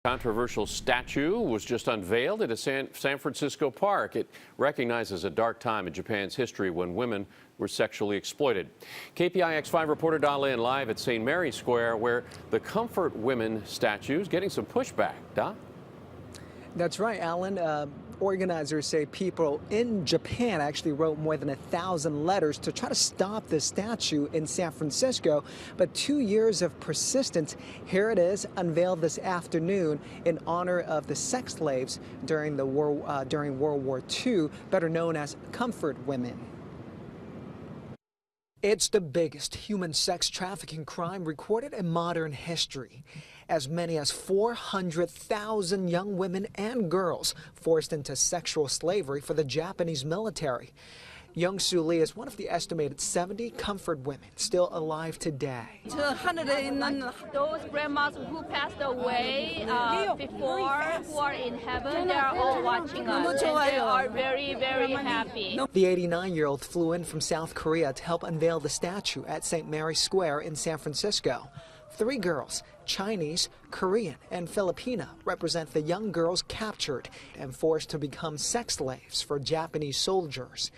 Controversial statue was just unveiled at a San Francisco park. It recognizes a dark time in Japan's history when women were sexually exploited. KPIX5 reporter Da Lin live at St. Mary's Square, where the Comfort Women statue is getting some pushback. Da? That's right, Alan. Organizers say people in Japan actually wrote more than 1,000 letters to try to stop this statue in San Francisco. But 2 years of persistence, here it is, unveiled this afternoon in honor of the sex slaves during World War II, better known as comfort women. It's the biggest human sex trafficking crime recorded in modern history. As many as 400,000 young women and girls forced into sexual slavery for the Japanese military. Young Soo Lee is one of the estimated 70 comfort women still alive today. Those grandmas who passed away before, who are in heaven, they are all watching us, and they are very, very happy. The 89-year-old flew in from South Korea to help unveil the statue at St. Mary's Square in San Francisco. 3 girls, Chinese, Korean, and Filipino, represent the young girls captured and forced to become sex slaves for Japanese soldiers.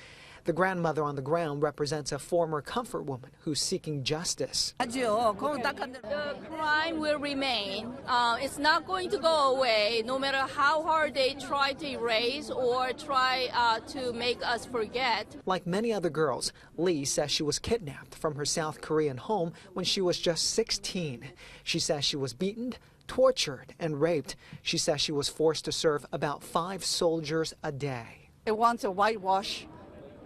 The grandmother on the ground represents a former comfort woman who's seeking justice. The crime will remain. It's not going to go away, no matter how hard they try to erase or try to make us forget. Like many other girls, Lee says she was kidnapped from her South Korean home when she was just 16. She says she was beaten, tortured, and raped. She says she was forced to serve about 5 soldiers a day. It wants to whitewash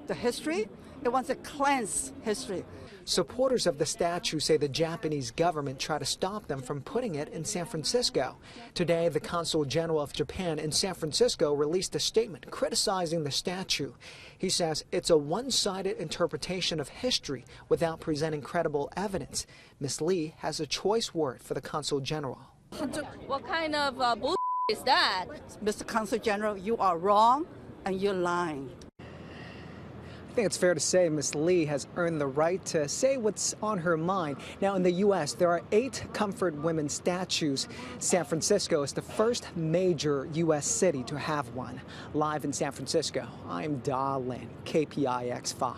the history. It wants to cleanse history. Supporters of the statue say the Japanese government tried to stop them from putting it in San Francisco. Today, the Consul General of Japan in San Francisco released a statement criticizing the statue. He says it's a one-sided interpretation of history without presenting credible evidence. Ms. Lee has a choice word for the Consul General. What kind of bullshit is that? Mr. Consul General, you are wrong and you're lying. I think it's fair to say Ms. Lee has earned the right to say what's on her mind. Now, in the U.S., there are 8 comfort women statues. San Francisco is the first major U.S. city to have one. Live in San Francisco, I'm Da Lin, KPIX5.